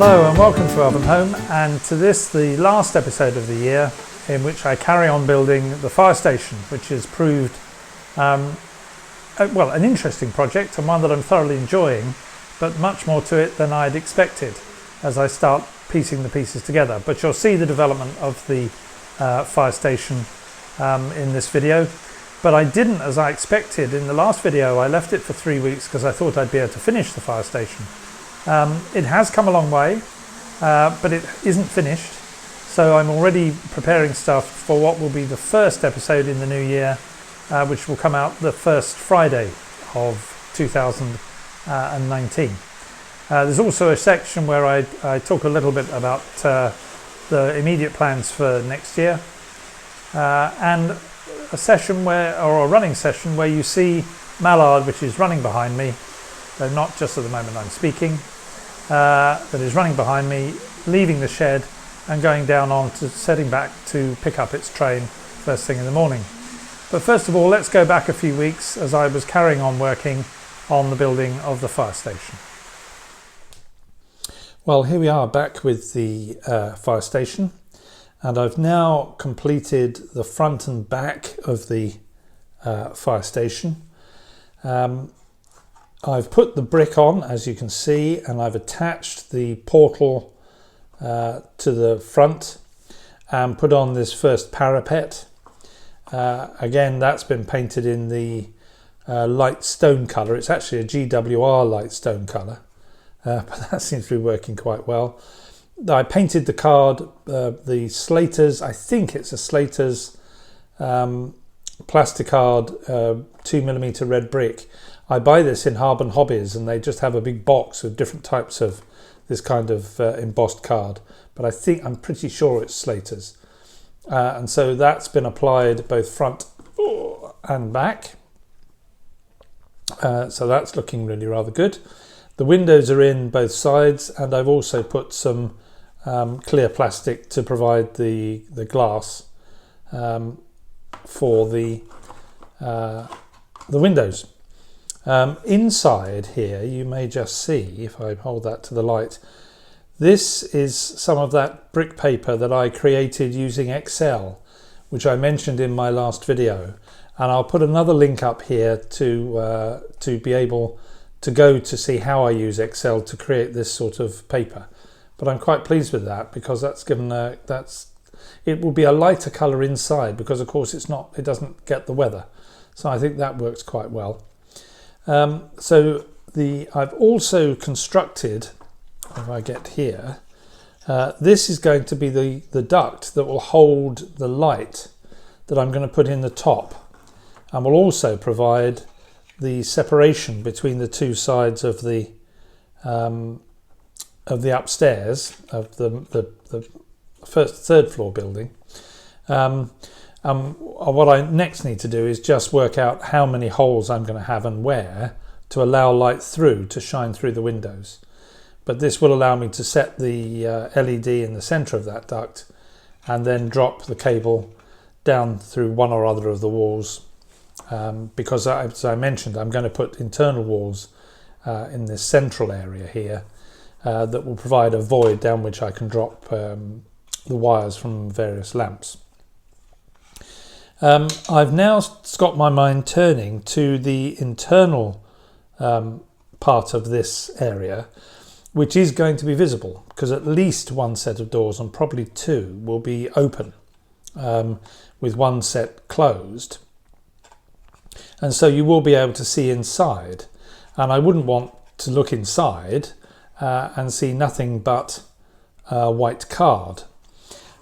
Hello and welcome to Elvenhome, and to this, the last episode of the year, in which I carry on building the fire station, which has proved an interesting project and one that I'm thoroughly enjoying, but much more to it than I'd expected as I start piecing the pieces together. But you'll see the development of the fire station in this video. But I didn't, as I expected. In the last video I left it for 3 weeks because I thought I'd be able to finish the fire station. It has come a long way, but it isn't finished, so I'm already preparing stuff for what will be the first episode in the new year, which will come out the first Friday of 2019. There's also a section where I talk a little bit about the immediate plans for next year, and a session or a running session where you see Mallard, which is running behind me, though not just at the moment I'm speaking, that is running behind me, leaving the shed and going down on to setting back to pick up its train first thing in the morning. But first of all, let's go back a few weeks as I was carrying on working on the building of the fire station. Well, here we are back with the fire station, and I've now completed the front and back of the fire station. I've put the brick on, as you can see, and I've attached the portal to the front and put on this first parapet. Again, that's been painted in the light stone colour. It's actually a GWR light stone colour, but that seems to be working quite well. I painted the card, the Slater's, I think it's a Slater's plasticard 2mm red brick. I buy this in Harb and Hobbies, and they just have a big box with different types of this kind of embossed card, but I'm pretty sure it's Slater's. And so that's been applied both front and back. So that's looking really rather good. The windows are in both sides, and I've also put some clear plastic to provide the glass for the windows. Inside here, you may just see, if I hold that to the light, this is some of that brick paper that I created using Excel, which I mentioned in my last video, and I'll put another link up here to be able to go to see how I use Excel to create this sort of paper. But I'm quite pleased with that, because that's given it will be a lighter colour inside, because of course it doesn't get the weather, so I think that works quite well. I've also constructed, if I get here, this is going to be the duct that will hold the light that I'm going to put in the top, and will also provide the separation between the two sides of the upstairs of the third floor building. What I next need to do is just work out how many holes I'm going to have and where to allow light through to shine through the windows. But this will allow me to set the LED in the centre of that duct, and then drop the cable down through one or other of the walls, because as I mentioned, I'm going to put internal walls in this central area here that will provide a void down which I can drop the wires from various lamps. I've now got my mind turning to the internal part of this area, which is going to be visible, because at least one set of doors, and probably two, will be open, with one set closed. And so you will be able to see inside, and I wouldn't want to look inside and see nothing but white card.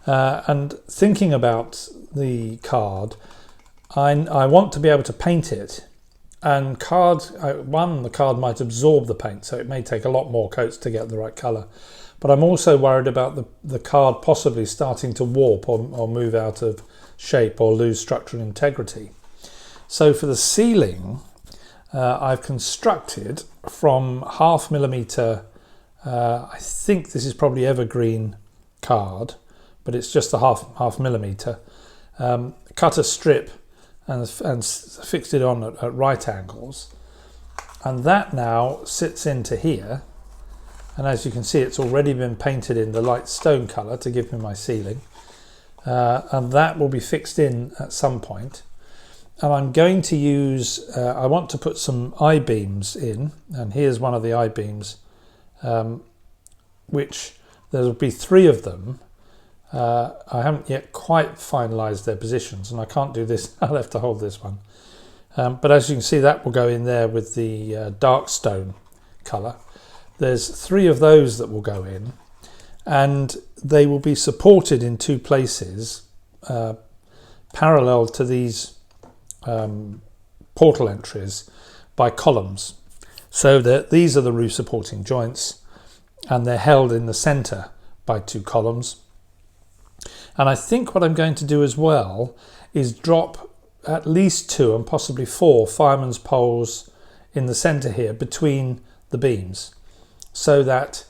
And thinking about the card, I want to be able to paint it, and the card might absorb the paint, so it may take a lot more coats to get the right colour. But I'm also worried about the card possibly starting to warp or move out of shape or lose structural integrity. So for the ceiling, I've constructed from 0.5mm, I think this is probably evergreen card, but it's just a half millimeter, cut a strip and fixed it on at right angles, and that now sits into here, and as you can see, it's already been painted in the light stone colour to give me my ceiling, and that will be fixed in at some point. And I'm going to use, I want to put some I-beams in, and here's one of the I-beams, which there will be 3 of them. I haven't yet quite finalised their positions, and I can't do this. I'll have to hold this one. But as you can see, that will go in there with the dark stone colour. There's 3 of those that will go in, and they will be supported in 2 places, parallel to these portal entries by columns. So that these are the roof supporting joints, and they're held in the centre by 2 columns. And I think what I'm going to do as well is drop at least 2 and possibly 4 fireman's poles in the centre here between the beams, so that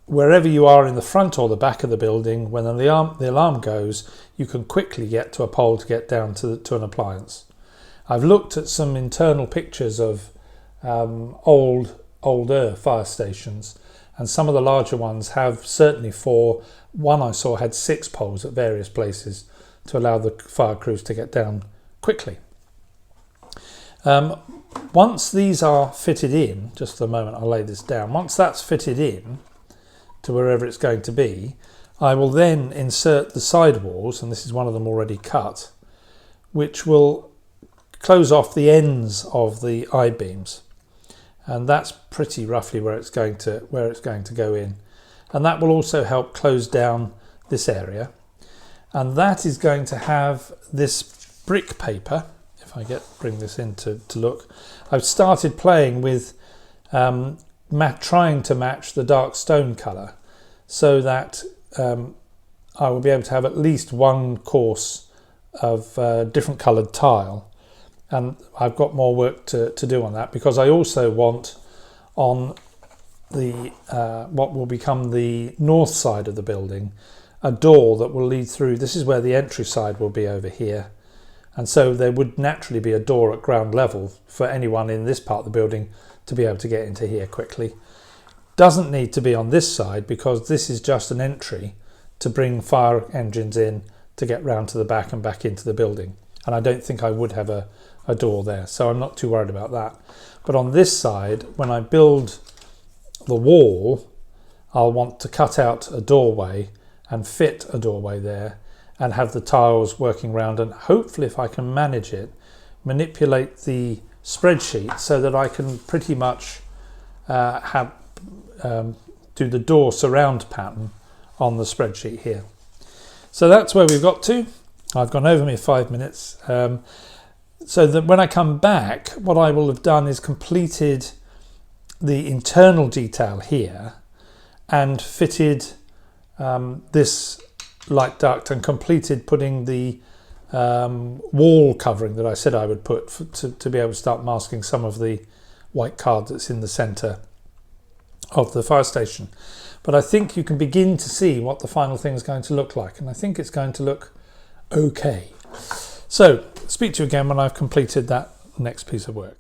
wherever you are in the front or the back of the building, when the alarm goes, you can quickly get to a pole to get down to an appliance. I've looked at some internal pictures of older fire stations, and some of the larger ones have certainly 4. One I saw had 6 poles at various places to allow the fire crews to get down quickly. Once these are fitted in, just for a moment I'll lay this down, once that's fitted in to wherever it's going to be, I will then insert the side walls, and this is one of them already cut, which will close off the ends of the I-beams, and that's pretty roughly where it's going to go in, and that will also help close down this area. And that is going to have this brick paper. If I bring this in to look, I've started playing with trying to match the dark stone colour, so that I will be able to have at least 1 course of different coloured tile. And I've got more work to do on that, because I also want on the what will become the north side of the building a door that will lead through. This is where the entry side will be, over here, and so there would naturally be a door at ground level for anyone in this part of the building to be able to get into here quickly. Doesn't need to be on this side, because this is just an entry to bring fire engines in to get round to the back and back into the building, and I don't think I would have a door there, so I'm not too worried about that. But on this side, when I build the wall, I'll want to cut out a doorway and fit a doorway there, and have the tiles working round, and hopefully, if I can manage it, manipulate the spreadsheet so that I can pretty much do the door surround pattern on the spreadsheet here. So that's where we've got to. I've gone over my 5 minutes. So that when I come back, what I will have done is completed the internal detail here, and fitted this light duct, and completed putting the wall covering that I said I would put to be able to start masking some of the white card that's in the centre of the fire station. But I think you can begin to see what the final thing is going to look like, and I think it's going to look okay. So, speak to you again when I've completed that next piece of work.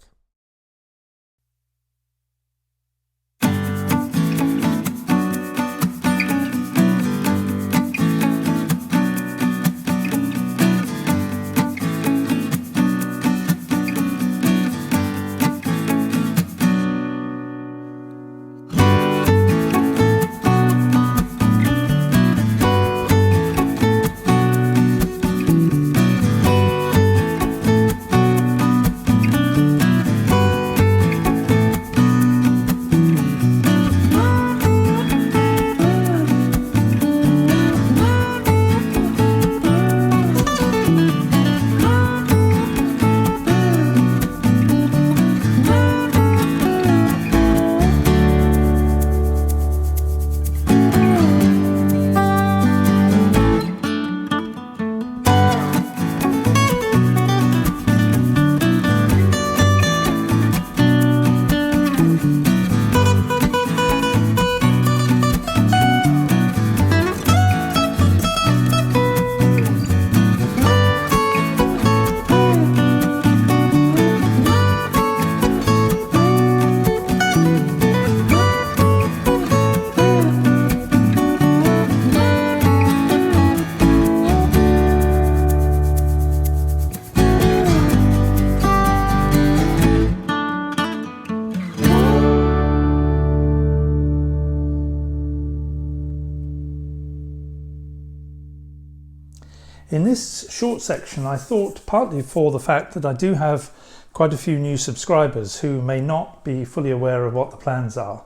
In this short section, I thought, partly for the fact that I do have quite a few new subscribers who may not be fully aware of what the plans are,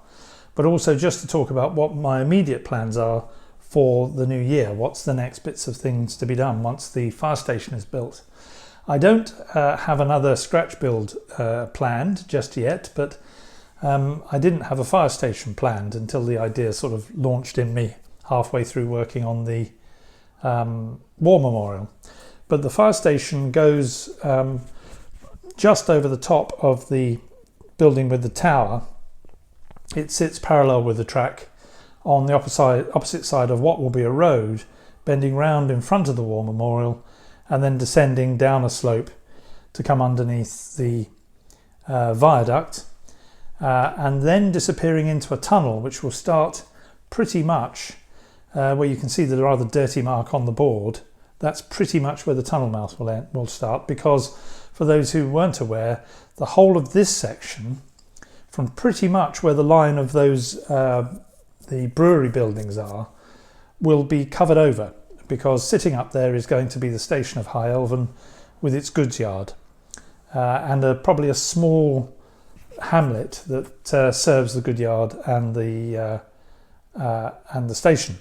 but also just to talk about what my immediate plans are for the new year. What's the next bits of things to be done once the fire station is built? I don't have another scratch build planned just yet, but I didn't have a fire station planned until the idea sort of launched in me halfway through working on the war memorial. But the fire station goes just over the top of the building with the tower. It sits parallel with the track on the opposite side of what will be a road, bending round in front of the war memorial and then descending down a slope to come underneath the viaduct, and then disappearing into a tunnel which will start pretty much where you can see the rather dirty mark on the board. That's pretty much where the tunnel mouth will start, because for those who weren't aware, the whole of this section, from pretty much where the line of those the brewery buildings are, will be covered over, because sitting up there is going to be the station of High Elven with its goods yard and probably a small hamlet that serves the good yard and the station.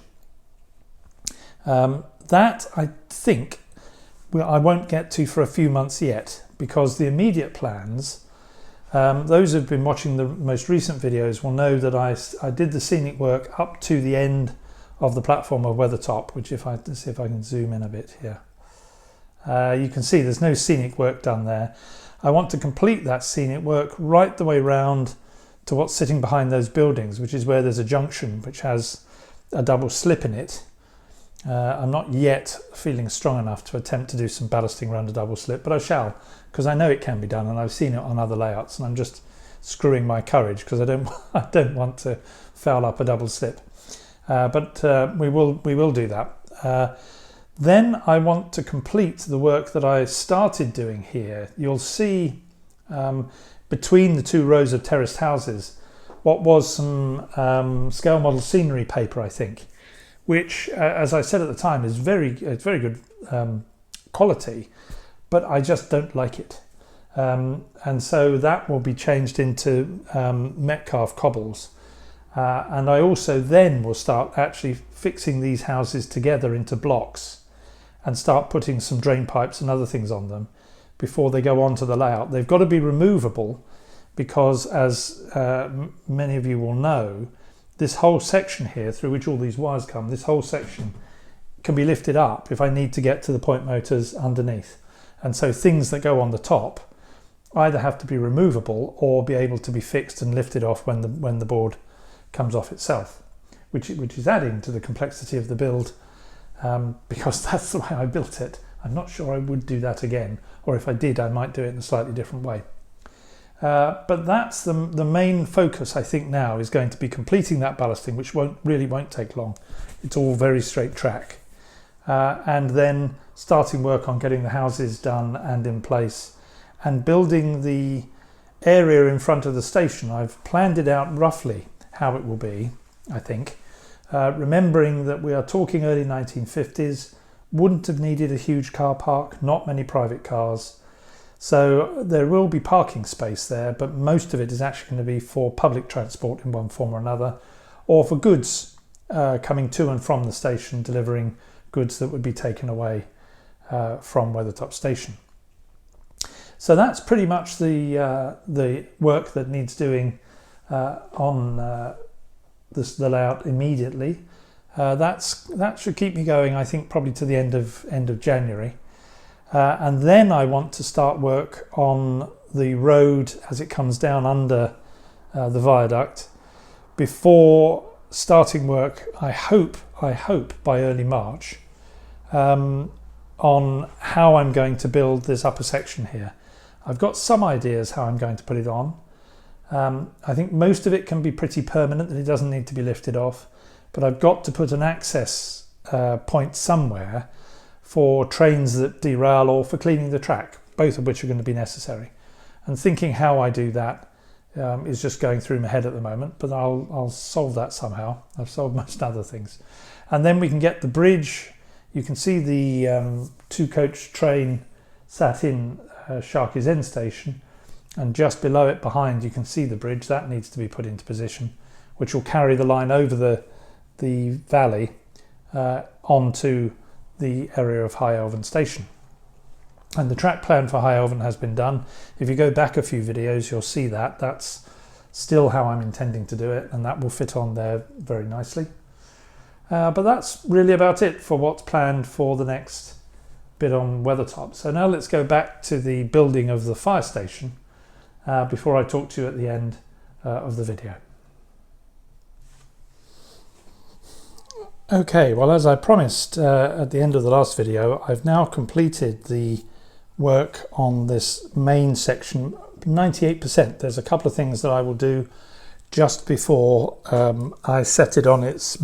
That I think I won't get to for a few months yet, because the immediate plans, those who've been watching the most recent videos will know that I did the scenic work up to the end of the platform of Weathertop, which let's see if I can zoom in a bit here. You can see there's no scenic work done there. I want to complete that scenic work right the way round to what's sitting behind those buildings, which is where there's a junction which has a double slip in it. I'm not yet feeling strong enough to attempt to do some ballasting around a double slip, but I shall, because I know it can be done and I've seen it on other layouts, and I'm just screwing my courage because I don't want to foul up a double slip. But we will do that. Then I want to complete the work that I started doing here. You'll see between the two rows of terraced houses what was some scale model scenery paper, I think, which, as I said at the time, it's very good quality, but I just don't like it. And so that will be changed into Metcalfe cobbles. And I also then will start actually fixing these houses together into blocks and start putting some drain pipes and other things on them before they go onto the layout. They've got to be removable because, as many of you will know, this whole section here through which all these wires come, this whole section can be lifted up if I need to get to the point motors underneath. And so things that go on the top either have to be removable or be able to be fixed and lifted off when the board comes off itself, which is adding to the complexity of the build, because that's the way I built it. I'm not sure I would do that again, or if I did, I might do it in a slightly different way. But that's the main focus, I think, now is going to be completing that ballasting, which won't take long. It's all very straight track. And then starting work on getting the houses done and in place, and building the area in front of the station. I've planned it out roughly how it will be, I think. Remembering that we are talking early 1950s, wouldn't have needed a huge car park, not many private cars. So there will be parking space there, but most of it is actually going to be for public transport in one form or another, or for goods coming to and from the station, delivering goods that would be taken away from Weathertop Station. So that's pretty much the work that needs doing on the layout immediately. That should keep me going, I think, probably to the end of January. And then I want to start work on the road as it comes down under the viaduct before starting work, I hope by early March, on how I'm going to build this upper section here. I've got some ideas how I'm going to put it on. I think most of it can be pretty permanent and it doesn't need to be lifted off, but I've got to put an access point somewhere for trains that derail or for cleaning the track, both of which are going to be necessary. And thinking how I do that is just going through my head at the moment, but I'll solve that somehow. I've solved most other things. And then we can get the bridge You can see the two-coach train sat in Sharkey's End station, and just below it behind you can see the bridge. That needs to be put into position, which will carry the line over the valley onto the area of High Elven Station. And the track plan for High Elven has been done. If you go back a few videos, you'll see that. That's still how I'm intending to do it, and that will fit on there very nicely. But that's really about it for what's planned for the next bit on Weathertop. So now let's go back to the building of the fire station before I talk to you at the end of the video. Okay, well, as I promised at the end of the last video, I've now completed the work on this main section 98%. There's a couple of things that I will do just before I set it on its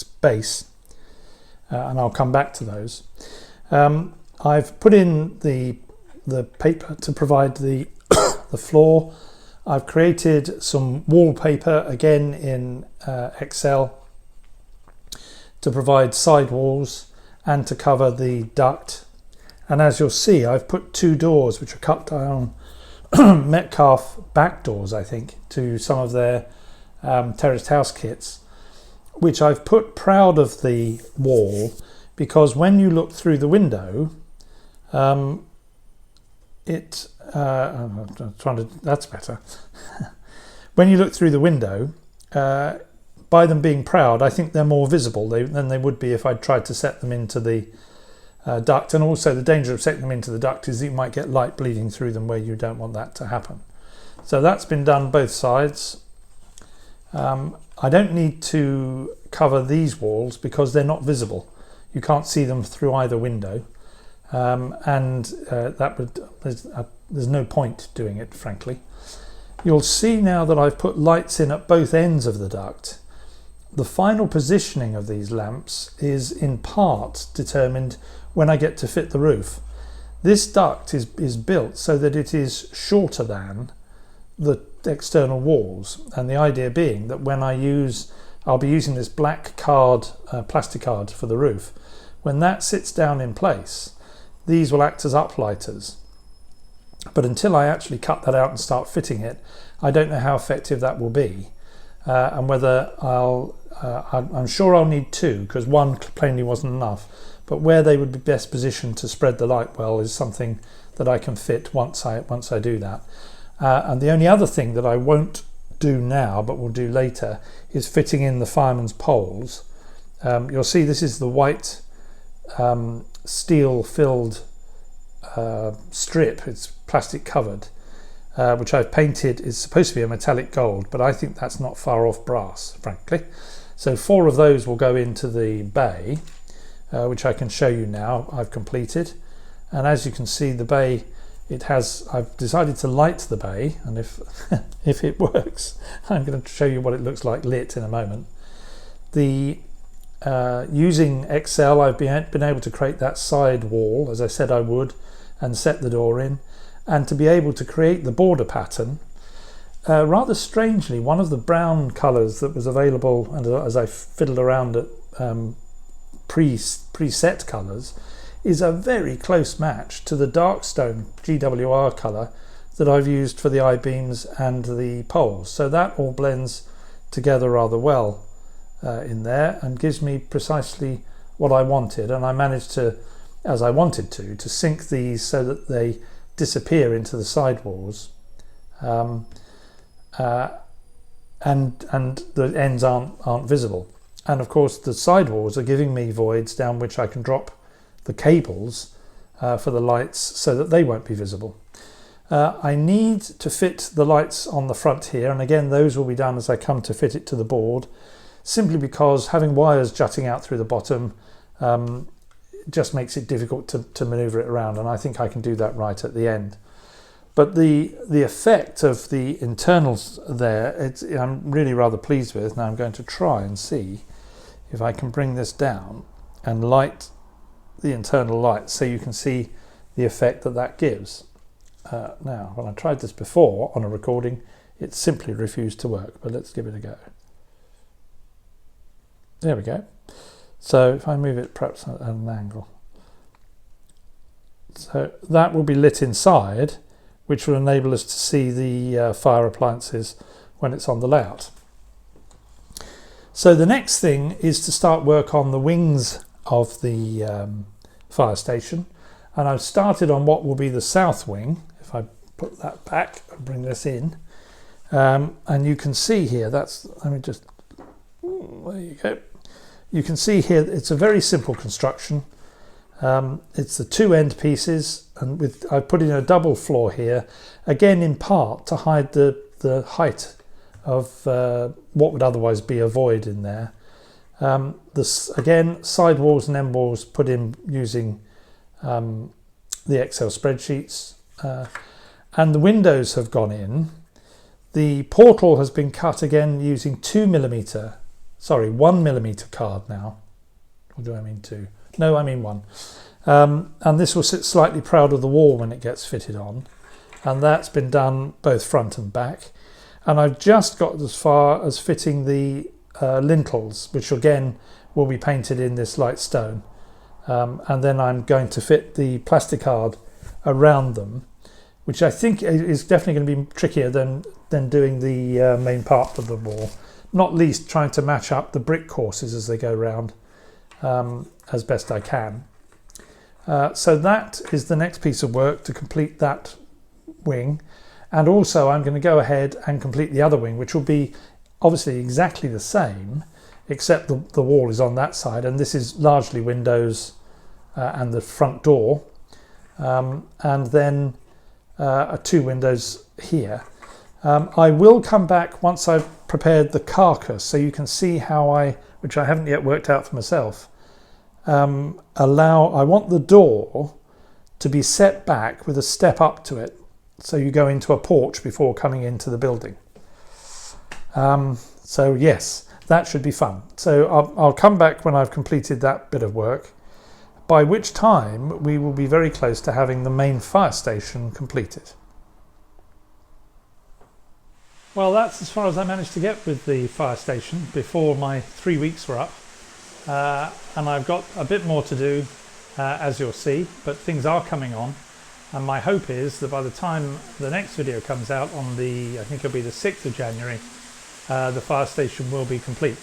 base, and I'll come back to those. I've put in the paper to provide the the floor. I've created some wallpaper again in Excel to provide side walls and to cover the duct. And as you'll see, I've put two doors which are cut down Metcalf back doors, I think, to some of their terraced house kits, which I've put proud of the wall, because when you look through the window, that's better. When you look through the window, by them being proud, I think they're more visible than they would be if I'd tried to set them into the duct. And also the danger of setting them into the duct is that you might get light bleeding through them where you don't want that to happen. So that's been done both sides. I don't need to cover these walls because they're not visible. You can't see them through either window, there's no point doing it, frankly. You'll see now that I've put lights in at both ends of the duct. The final positioning of these lamps is in part determined when I get to fit the roof. This duct is built so that it is shorter than the external walls, and the idea being that when I'll be using this black card, plastic card for the roof. When that sits down in place, these will act as uplighters. But until I actually cut that out and start fitting it, I don't know how effective that will be, and whether I'm sure I'll need two, because one plainly wasn't enough. But where they would be best positioned to spread the light well is something that I can fit once I do that. And the only other thing that I won't do now, but will do later, is fitting in the fireman's poles. You'll see this is the white steel filled strip. It's plastic covered, which I've painted. Is supposed to be a metallic gold, but I think that's not far off brass, frankly. So 4 of those will go into the bay, which I can show you now I've completed. And as you can see, the bay, I've decided to light the bay, and if if it works, I'm going to show you what it looks like lit in a moment. Using Excel, I've been able to create that side wall, as I said I would, and set the door in, and to be able to create the border pattern. Rather strangely, one of the brown colours that was available, and as I fiddled around at preset colours, is a very close match to the Darkstone GWR colour that I've used for the I-beams and the poles. So that all blends together rather well in there and gives me precisely what I wanted. And I managed to, as I wanted to sync these so that they disappear into the sidewalls, and the ends aren't visible. And of course the sidewalls are giving me voids down which I can drop the cables for the lights so that they won't be visible. I need to fit the lights on the front here, and again those will be done as I come to fit it to the board, simply because having wires jutting out through the bottom just makes it difficult to maneuver it around, and I think I can do that right at the end. But the effect of the internals there, I'm really rather pleased with. Now I'm going to try and see if I can bring this down and light the internal lights so you can see the effect that gives. Now, when I tried this before on a recording, it simply refused to work, but let's give it a go. There we go. So if I move it perhaps at an angle. So that will be lit inside, which will enable us to see the fire appliances when it's on the layout. So the next thing is to start work on the wings of the fire station. And I've started on what will be the south wing. If I put that back and bring this in. And you can see here, there you go. You can see here, it's a very simple construction. It's the two end pieces, and I put in a double floor here, again in part to hide the height of what would otherwise be a void in there. Again, side walls and end walls put in using the Excel spreadsheets, and the windows have gone in. The portal has been cut again using 1mm card now. Or do I mean 2? No, I mean 1. And this will sit slightly proud of the wall when it gets fitted on. And that's been done both front and back. And I've just got as far as fitting the lintels, which again will be painted in this light stone. And then I'm going to fit the plasticard around them, which I think is definitely going to be trickier than doing the main part of the wall. Not least trying to match up the brick courses as they go round as best I can. So that is the next piece of work to complete that wing. And also I'm going to go ahead and complete the other wing, which will be obviously exactly the same, except the wall is on that side, and this is largely windows and the front door, and then 2 windows here. I will come back once I've prepared the carcass, so you can see how which I haven't yet worked out for myself, I want the door to be set back with a step up to it, so you go into a porch before coming into the building. So yes, that should be fun. So I'll come back when I've completed that bit of work, by which time we will be very close to having the main fire station completed. Well, that's as far as I managed to get with the fire station before my 3 weeks were up. And I've got a bit more to do, as you'll see, but things are coming on. And my hope is that by the time the next video comes out on I think it'll be the 6th of January, the fire station will be complete.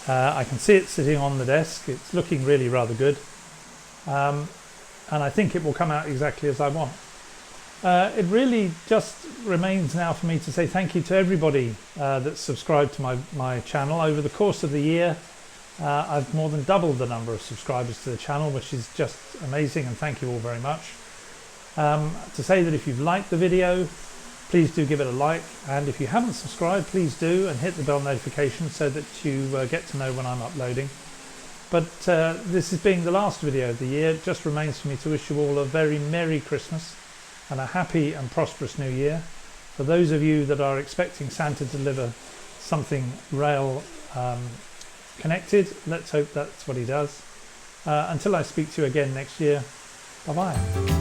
I can see it sitting on the desk. It's looking really rather good. And I think it will come out exactly as I want. It really just remains now for me to say thank you to everybody that's subscribed to my channel. Over the course of the year, I've more than doubled the number of subscribers to the channel, which is just amazing, and thank you all very much. To say that if you've liked the video, please do give it a like, and if you haven't subscribed, please do, and hit the bell notification so that you get to know when I'm uploading. But this is being the last video of the year. It just remains for me to wish you all a very Merry Christmas and a happy and prosperous New Year. For those of you that are expecting Santa to deliver something rail connected, let's hope that's what he does. Until I speak to you again next year, bye-bye.